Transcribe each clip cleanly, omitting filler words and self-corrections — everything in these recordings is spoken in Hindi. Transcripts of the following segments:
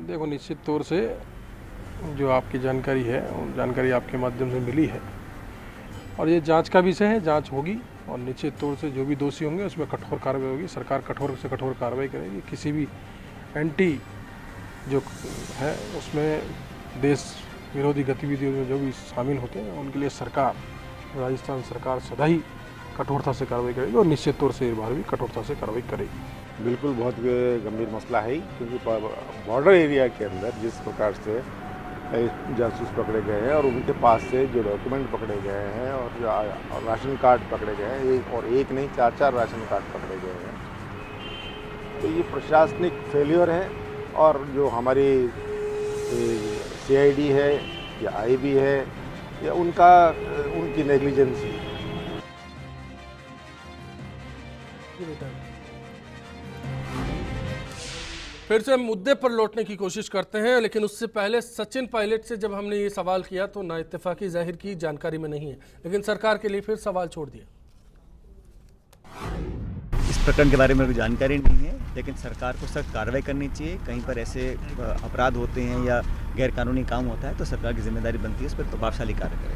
देखो, निश्चित तौर से जो आपकी जानकारी है वो जानकारी आपके माध्यम से मिली है और ये जांच का विषय है। जांच होगी और निश्चित तौर से जो भी दोषी होंगे उसमें कठोर कार्रवाई होगी। सरकार कठोर से कठोर कार्रवाई करेगी। किसी भी एंटी जो है उसमें देश विरोधी गतिविधियों में जो भी शामिल होते हैं उनके लिए सरकार, राजस्थान सरकार सदा ही कठोरता से कार्रवाई करेगी और निश्चित तौर से इस बार भी कठोरता से कार्रवाई करेगी। बिल्कुल बहुत गंभीर मसला है, क्योंकि बॉर्डर एरिया के अंदर जिस प्रकार से जासूस पकड़े गए हैं और उनके पास से जो डॉक्यूमेंट पकड़े गए हैं और राशन कार्ड पकड़े गए हैं, एक नहीं 4 राशन कार्ड पकड़े गए हैं, तो ये प्रशासनिक फेलियर है। और जो हमारी CID है या IB है या उनकी नेग्लिजेंसी। फिर से हम मुद्दे पर लौटने की कोशिश करते हैं, लेकिन उससे पहले सचिन पायलट से जब हमने ये सवाल किया तो ना इत्तेफाकी जाहिर की जानकारी में नहीं है, लेकिन सरकार के लिए फिर सवाल छोड़ दिया। इस प्रकरण के बारे में कोई जानकारी नहीं है, लेकिन सरकार को सख्त कार्रवाई करनी चाहिए। कहीं पर ऐसे अपराध होते हैं या गैर कानूनी काम होता है तो सरकार की जिम्मेदारी बनती है इस पर प्रभावशाली कार्य करें।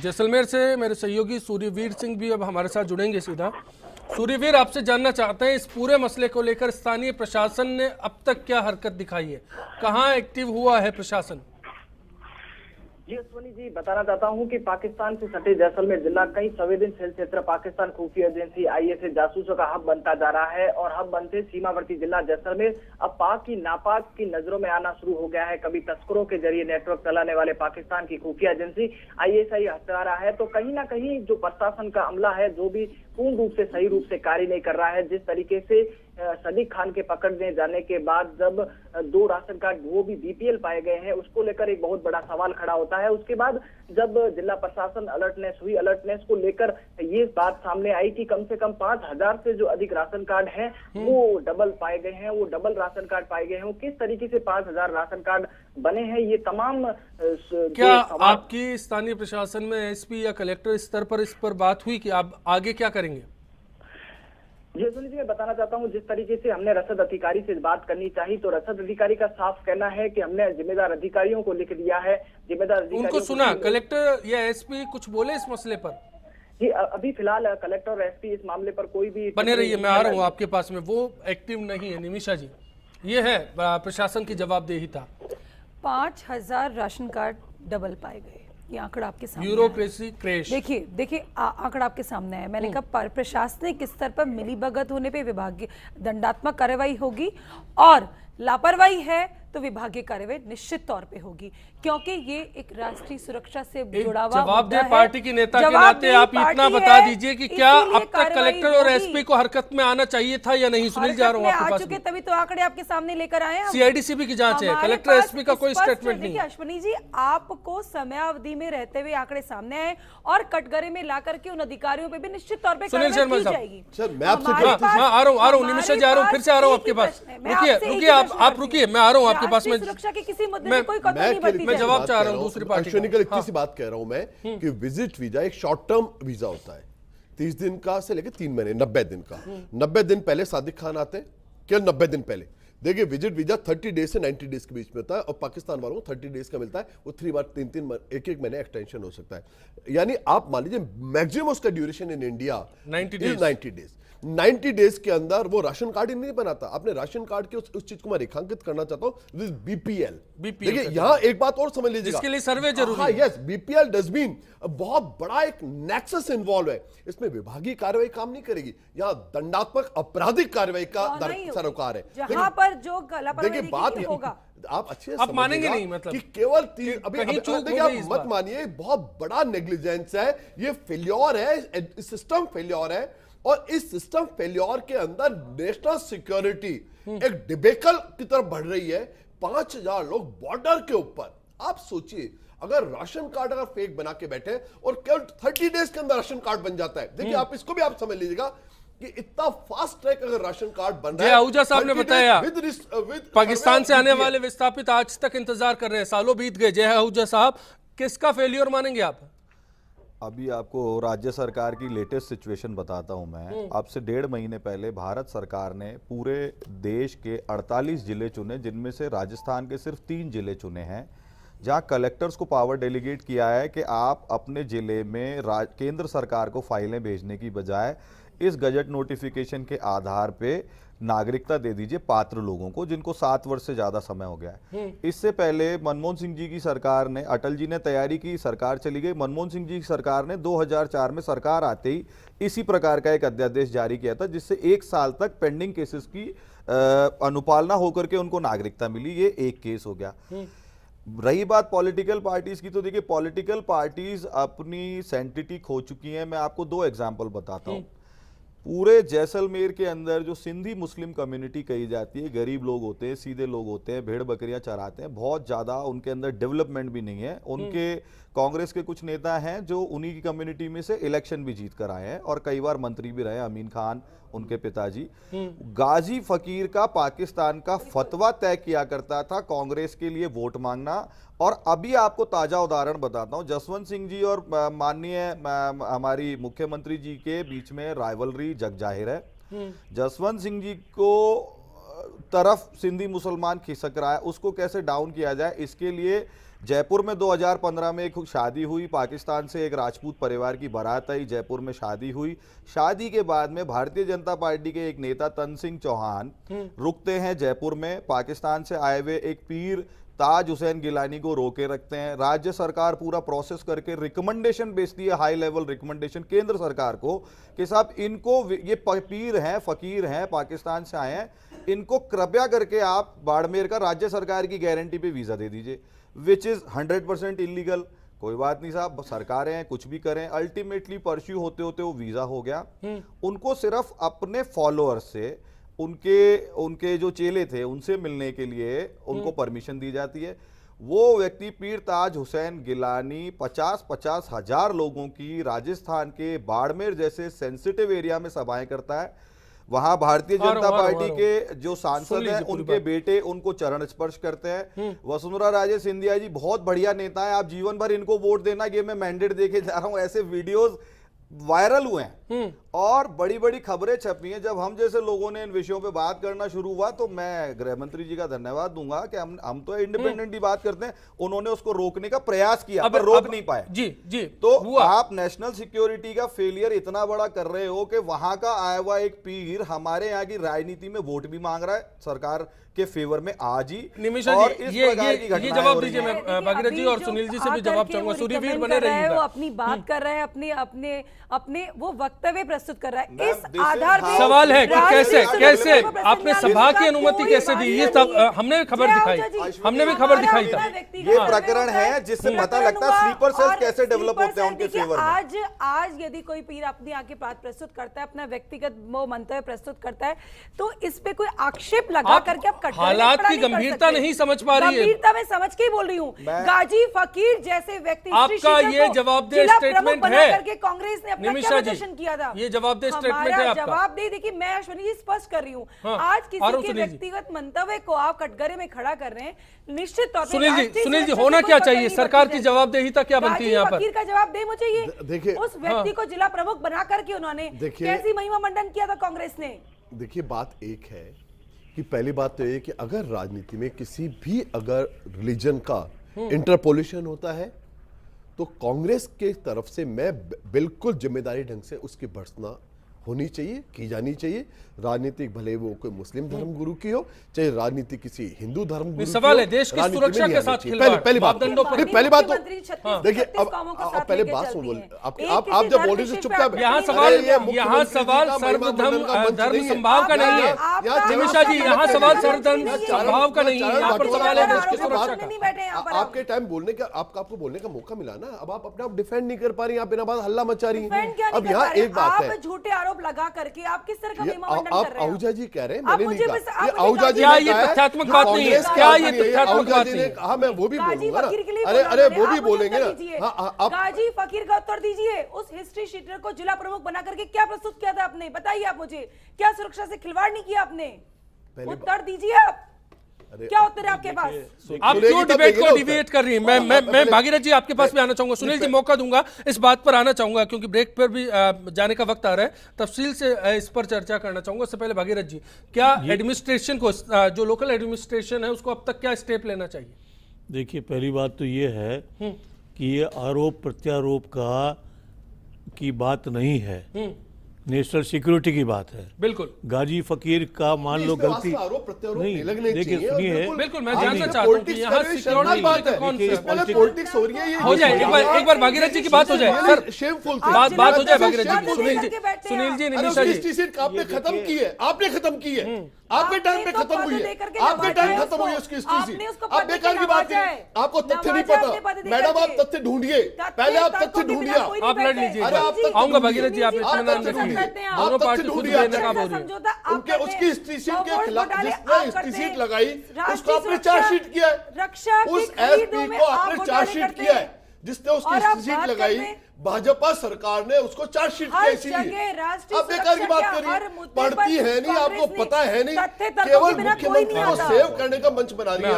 जैसलमेर से मेरे सहयोगी सूर्यवीर सिंह भी अब हमारे साथ जुड़ेंगे सीधा। सूर्यवीर, आपसे जानना चाहते हैं इस पूरे मसले को लेकर स्थानीय प्रशासन ने अब तक क्या हरकत दिखाई है, कहां एक्टिव हुआ है प्रशासन? जी अश्वनी जी, बताना चाहता हूं कि पाकिस्तान से सटे जैसलमेर जिला कई संवेदनशील क्षेत्र पाकिस्तान खुफिया एजेंसी ISA जासूसों का हब बनता जा रहा है और हब बनते सीमावर्ती जिला जैसलमेर अब पाक की नापाक की नजरों में आना शुरू हो गया है। कभी तस्करों के जरिए नेटवर्क चलाने वाले पाकिस्तान की खुफिया एजेंसी ISI हथियारा रहा है, तो कहीं ना कहीं जो प्रशासन का अमला है जो भी पूर्ण रूप से सही रूप से कार्य नहीं कर रहा है। जिस तरीके से सदीक खान के पकड़ने जाने के बाद जब 2 राशन कार्ड वो भी BPL पाए गए हैं, उसको लेकर एक बहुत बड़ा सवाल खड़ा होता है। उसके बाद जब जिला प्रशासन अलर्टनेस को लेकर ये बात सामने आई कि कम से कम 5000 से जो अधिक राशन कार्ड हैं वो डबल पाए गए हैं, वो डबल राशन कार्ड पाए गए हैं। वो किस तरीके से 5000 राशन कार्ड बने हैं, ये तमाम क्या आपकी स्थानीय प्रशासन में SP या कलेक्टर स्तर पर इस पर बात हुई कि आप आगे क्या करेंगे? जी सुनिए, मैं बताना चाहता हूं जिस तरीके से हमने रसद अधिकारी से बात करनी चाहिए तो रसद अधिकारी का साफ कहना है कि हमने जिम्मेदार अधिकारियों को लिख दिया है। जिम्मेदार अधिकारियों उनको सुना, कलेक्टर या SP कुछ बोले इस मसले पर? जी अभी फिलहाल कलेक्टर और SP इस मामले पर कोई भी बने रहिए, मैं आ रहा हूँ आपके पास में। वो एक्टिव नहीं है निमिषा जी, ये है प्रशासन की जवाबदेही था। 5000 राशन कार्ड डबल पाए गए, ये आंकड़ा आपके सामने ब्यूरोक्रेसी क्रैश। देखिए आंकड़ा आपके सामने है। मैंने कहा प्रशासनिक स्तर पर मिलीभगत होने पे विभागीय दंडात्मक कार्रवाई होगी और लापरवाही है तो विभागीय कार्रवाई निश्चित तौर पे होगी, क्योंकि ये एक राष्ट्रीय सुरक्षा से जुड़ा हुआ जवाबदेह पार्टी की नेता के नाते आप इतना बता दीजिए कि क्या अब तक कलेक्टर और SP को हरकत में आना चाहिए था या नहीं? सुनील जा रहा हूँ आपके पास में। तभी तो आंकड़े आपके सामने लेकर आए हैं। CID-CB की जांच है, कलेक्टर SP का कोई स्टेटमेंट नहीं। अश्वनी जी, आपको समयावधि में रहते हुए आंकड़े सामने आए और कटघरे में ला करके उन अधिकारियों पे भी निश्चित तौर पे सुनील शर्मा साहब, सर मैं आपसे आ रहा हूँ निमिषा जी, आ रहा हूँ, फिर से आ रहा हूँ आपके पास। रुकिए आप रुकिए, मैं आ रहा हूँ आपके पास में। सुरक्षा के किसी मुद्दे में कोई कतई नहीं बरती। मैं जवाब चाह रहा हूं दूसरी पार्टी अश्विनी का। इतनी सी बात कह रहा हूं मैं कि विजिट वीजा एक शॉर्ट टर्म वीजा होता है, 30 दिन का से लेकर 3 महीने, 90 दिन का। 90 दिन पहले सादिक खान आते हैं, केवल 90 दिन पहले। देखिए, विजिट वीजा 30 डेज से 90 डेज के बीच में होता है और पाकिस्तान वालों को 30 डेज का मिलता है। वो 3 बार 3 एक महीने एक्सटेंशन हो सकता है। यानी आप मान लीजिए मैक्सिमम उसका duration in India 90 days. 90 days के अंदर वो राशन कार्ड ही नहीं बनाता। अपने राशन कार्ड के उस चीज को मैं रेखांकित करना चाहता हूं, BPL। देखिए यहां एक बात और समझ लीजिएगा, इसके लिए सर्वे जरूरी है। यस, BPL डस्टबिन बहुत बड़ा एक नेक्सस इन्वॉल्व है। इसमें विभागीय कार्रवाई काम नहीं करेगी, यहाँ दंडात्मक आपराधिक कार्रवाई का सरोकार है। जहां पर जो देखिए बात होगा, आप अच्छे आप मानेंगे नहीं, मतलब कि केवल 3 अभी आप मत मानिए, बहुत बड़ा नेग्लिजेंस है, ये फेल्योर है, सिस्टम फेल्योर है। और इस सिस्टम फेल्योर के अंदर नेशनल सिक्योरिटी एक डिबेकल की तरफ बढ़ रही है। 5000 लोग बॉर्डर के ऊपर, आप सोचिए अगर राशन कार्ड अगर फेक बना के बैठे और केवल 30 डेज के अंदर राशन कार्ड बन जाता है। देखिए आप इसको भी आप समझ लीजिएगा कि इतना फास्ट ट्रैक अगर राशन कार्ड बन रहा है। आहूजा साहब ने बताया पाकिस्तान से आने वाले विस्थापित आज तक इंतजार कर रहे हैं, सालों बीत गए। जय आहूजा साहब, किसका फेलियर मानेंगे आप? अभी आपको राज्य सरकार की लेटेस्ट सिचुएशन बताता हूं मैं। अब से 1.5 महीने पहले भारत सरकार ने पूरे देश के 48 जिले चुने, जिनमें से राजस्थान के सिर्फ 3 जिले चुने हैं, जहां कलेक्टर्स को पावर डेलीगेट किया है कि आप अपने जिले में केंद्र सरकार को फाइलें भेजने की बजाय इस गजट नोटिफिकेशन के आधार पे नागरिकता दे दीजिए पात्र लोगों को जिनको 7 वर्ष से ज्यादा समय हो गया है। इससे पहले मनमोहन सिंह जी की सरकार ने, अटल जी ने तैयारी की, सरकार चली गई। मनमोहन सिंह जी की सरकार ने 2004 में सरकार आते ही इसी प्रकार का एक अध्यादेश जारी किया था, जिससे 1 साल तक पेंडिंग केसेस की अनुपालना होकर के उनको नागरिकता मिली। ये एक केस हो गया। रही बात पॉलिटिकल पार्टीज की, तो देखिए पॉलिटिकल पार्टीज अपनी सेंटिटी खो चुकी हैं। मैं आपको 2 एग्जांपल बताता हूं। पूरे जैसलमेर के अंदर जो सिंधी मुस्लिम कम्युनिटी कही जाती है, गरीब लोग होते हैं, सीधे लोग होते हैं, भेड़ बकरियां चराते हैं, बहुत ज्यादा उनके अंदर डेवलपमेंट भी नहीं है। उनके कांग्रेस के कुछ नेता हैं जो उन्हीं की कम्युनिटी में से इलेक्शन भी जीत कर आए हैं और कई बार मंत्री भी रहे, अमीन खान उनके पिताजी। गाजी फकीर का पाकिस्तान का फतवा तय किया करता था कांग्रेस के लिए वोट मांगना। और अभी आपको ताजा उदाहरण बताता हूं, जसवंत सिंह जी और माननीय हमारी मुख्यमंत्री जी के बीच में राइवलरी जग जाहिर है। जसवंत सिंह जी को तरफ सिंधी मुसलमान खिसक रहा है, उसको कैसे डाउन किया जाए, इसके लिए जयपुर में 2015 में एक शादी हुई। पाकिस्तान से एक राजपूत परिवार की बारात आई, जयपुर में शादी हुई। शादी के बाद में भारतीय जनता पार्टी के एक नेता तन सिंह चौहान रुकते हैं जयपुर में। पाकिस्तान से आए हुए एक पीर ताज हुसैन गिलानी को रोके रखते हैं। राज्य सरकार पूरा प्रोसेस करके रिकमेंडेशन भेजती है, हाई लेवल रिकमेंडेशन केंद्र सरकार को, कि साहब इनको, ये पीर हैं, फकीर हैं, पाकिस्तान से आए हैं, इनको कृपया करके आप बाड़मेर का राज्य सरकार की गारंटी पे वीजा दे दीजिए, विच इज 100% इलीगल। कोई बात नहीं साहब, सरकारें हैं, कुछ भी करें। अल्टीमेटली परस्यू होते होते वो वीजा हो गया। उनको सिर्फ अपने फॉलोअर्स से, उनके जो चेले थे उनसे मिलने के लिए उनको परमिशन दी जाती है। वो व्यक्ति पीर ताज हुसैन गिलानी 50-50 हजार लोगों की राजस्थान के बाड़मेर जैसे सेंसिटिव एरिया में सभाएं करता है। वहां भारतीय जनता पार्टी के जो सांसद हैं उनके बेटे उनको चरण स्पर्श करते हैं। वसुंधरा राजे सिंधिया जी बहुत बढ़िया नेता है, आप जीवन भर इनको वोट देना, ये मैं मैंडेट देके जा रहा हूं, ऐसे वीडियोस वायरल हुए हैं और बड़ी बड़ी खबरें छपी हैं। जब हम जैसे लोगों ने इन विषयों पे बात करना शुरू हुआ तो मैं गृह मंत्री जी का धन्यवाद दूंगा कि हम तो इंडिपेंडेंटली बात करते हैं, उन्होंने उसको रोकने का प्रयास किया पर रोक नहीं पाए। जी तो आप नेशनल सिक्योरिटी का फेलियर इतना बड़ा कर रहे हो कि वहां का आया हुआ एक पीर हमारे यहाँ की राजनीति में वोट भी मांग रहा है सरकार के फेवर में आज ही। निमिषा जी ये जवाब दीजिए, मैं भागीरथ जी और सुनील जी से भी जवाब चाहूंगा। सूर्यवीर बने रहिएगा। वो अपनी बात कर रहे हैं, अपने वो वक्तव्य प्रस्तुत कर रहा है। इस आधार पर सवाल है कि कैसे आपने सभा की अनुमति कैसे दी? ये सब हमने भी खबर दिखाई था। ये प्रकरण है जिससे पता लगता है स्लीपर सेल्स कैसे डेवलप होते हैं उनके फेवर में। आज यदि कोई पीर अपनी आके बात प्रस्तुत करता है, अपना व्यक्तिगत वो मंतव्य प्रस्तुत करता है, तो इस पे कोई आक्षेप लगा करके आप हालात की गंभीरता नहीं समझ पा रही है। गंभीरता मैं समझ के ही बोल रही हूँ। गाजी फकीर जैसे व्यक्ति, आपका ये जवाबदेह स्टेटमेंट है करके कांग्रेस ने अपना क्या प्रदर्शन किया था? ये जवाबदेह स्टेटमेंट है आपका। जवाब दे देखिए, मैं अश्विनी जी स्पष्ट कर रही हूँ। आज किसी के व्यक्तिगत मंतव्य को आप कटघरे में खड़ा कर रहे हैं, निश्चित तौर पर सुनील जी होना क्या चाहिए? सरकार की जवाबदेहिता क्या बनती है यहाँ पर? फकीर का जवाब दे मुझे ये। देखिए उस व्यक्ति को जिला प्रमुख बना करके उन्होंने कैसी महिमा मंडन किया था कांग्रेस ने? देखिए बात एक है कि पहली बात तो ये कि अगर राजनीति में किसी भी अगर रिलीजन का इंटरपोलेशन होता है तो कांग्रेस के तरफ से मैं बिल्कुल जिम्मेदारी ढंग से उसकी भर्त्सना होनी चाहिए, की जानी चाहिए। राजनीतिक भले वो कोई मुस्लिम धर्म गुरु की हो, चाहे राजनीति किसी हिंदू धर्म गुरु सवाल है देश की सुरक्षा के साथ पहली बात तो देखिए, अब पहले बात सुन, आप जब बोल रहे थे चुपचाप। यहाँ सवाल सर्वधर्म संभाव का नहीं है निमिषा जी, यहाँ सवाल सर्वधर्म संभाव का नहीं है, यहाँ पर सवाल है देश की सुरक्षा का। आपके टाइम बोलने का, आपको बोलने का मौका मिला ना, अब आप अपने आप डिफेंड नहीं कर पा रही, आप बिना बात हल्ला मचा रही हैं। अब यहाँ एक बात है, झूठे आरोप लगा करके आप किस तरह का महिमा मंडन आप कर रहे हैं? आहूजा जी कह रहे हैं, मैंने नहीं कहा। ये आहूजा जी ये तथ्यात्मक बात नहीं है, क्या ये तथ्यात्मक बात नहीं है? हाँ मैं वो भी बोलूंगा ना, अरे वो भी बोलेंगे ना। गाजी फकीर का उत्तर दीजिए। उस हिस्ट्री शीटर को जिला प्रमुख बना करके क्या प्रस्तुत किया था आपने? बताइए आप मुझे, क्या सुरक्षा से खिलवाड़ नहीं किया आपने? उत्तर दीजिए आप। क्या उत्तर है आपके पास? आप क्यों डिबेट को डिबेट कर रही हैं? मैं भागीरथ जी आपके पास भी आना चाहूंगा, सुनील जी मौका दूंगा, इस बात पर आना चाहूंगा क्योंकि ब्रेक पर भी जाने का वक्त आ रहा है, तफसील से इस पर चर्चा करना चाहूंगा। उससे पहले भागीरथ जी, क्या एडमिनिस्ट्रेशन को, जो लोकल एडमिनिस्ट्रेशन है उसको अब तक क्या स्टेप लेना चाहिए? देखिए, पहली बात तो ये है कि ये आरोप प्रत्यारोप की बात नहीं है, नेशनल सिक्योरिटी की बात है। बिल्कुल, गाजी फकीर का मान लो गलती नहीं, देखिए सुनिए, बिल्कुल मैं जानना चाहता हूँ कि यहाँ सिक्योरिटी कौन सा पॉलिटिक्स हो रही है, हो जाए, एक बार भागीरथ जी की बात हो जाए सर, शेमफुल बात हो जाए भागीरथ जी की। सुनील जी, निमिषा जी, आपने खत्म की है, आपने खत्म की है, आपके टाइम पे खत्म हुई है, आपके टाइम खत्म हुई है उसकी स्थिति। आप बेकार की बात करें, आपको तथ्य नहीं पता। मैडम आप तथ्य ढूंढिए, पहले आप तथ्य ढूंढिए, आप लड़ लीजिए। आऊंगा भागीरथ जी, आप इत्मीनान रखिए, दोनों पार्टी खुद बेनकाब हो रही है। उनके उसकी स्टीसीट के खिलाफ जिसने स्टीसीट लगाई उसको आपने चार्जशीट किया है, उस एसपी को आपने चार्जशीट किया है जिसने उसकी स्टीसीट लगाई, भाजपा सरकार ने उसको चार्जशीट किया। इसीलिए अब बेकार की बात करिए, पढ़ती है नहीं, आपको पता है नहीं, केवल मुख्यमंत्री को सेव करने का मंच बना दिया।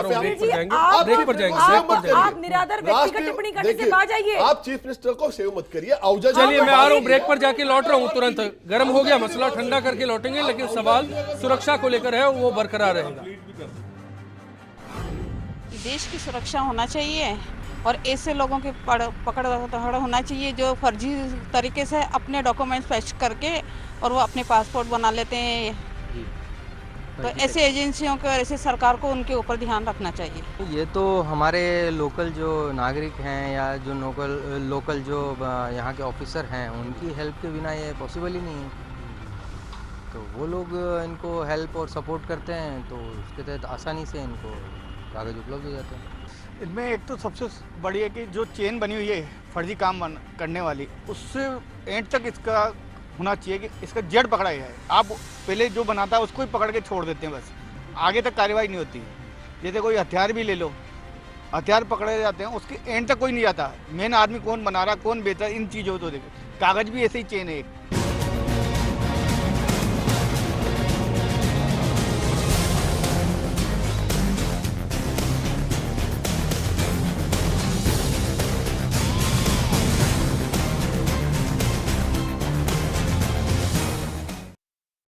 आप निराधार व्यक्तिगत टिप्पणी करने से बाज आइए। आप चीफ मिनिस्टर को सेव मत करिए। चलिए मैं आ रहा हूँ, ब्रेक पर जाके लौट रहा हूँ तुरंत। गर्म हो गया मसला, ठंडा करके लौटेंगे, लेकिन सवाल सुरक्षा को लेकर है, वो बरकरार रहेगा। देश की सुरक्षा होना चाहिए और ऐसे लोगों की पकड़ होना चाहिए जो फर्जी तरीके से अपने डॉक्यूमेंट्स पेश करके और वो अपने पासपोर्ट बना लेते हैं। तो ऐसे एजेंसियों को, ऐसे सरकार को उनके ऊपर ध्यान रखना चाहिए। ये तो हमारे लोकल जो नागरिक हैं या जो लोकल जो यहाँ के ऑफिसर हैं, उनकी हेल्प के बिना ये पॉसिबल ही नहीं है। तो वो लोग इनको हेल्प और सपोर्ट करते हैं, तो उसके तहत आसानी से इनको कागज उपलब्ध हो जाते हैं। इनमें एक तो सबसे बड़ी है कि जो चेन बनी हुई है फर्जी काम करने वाली, उससे एंड तक इसका होना चाहिए कि इसका जड़ पकड़ा जाए। आप पहले जो बनाता है उसको ही पकड़ के छोड़ देते हैं, बस आगे तक कार्रवाई नहीं होती। जैसे कोई हथियार भी ले लो, हथियार पकड़े जाते हैं, उसके एंड तक कोई नहीं जाता। मेन आदमी कौन बना रहा, कौन बेच रहा, इन चीज़ों को तो देखो। कागज भी ऐसे ही चेन है।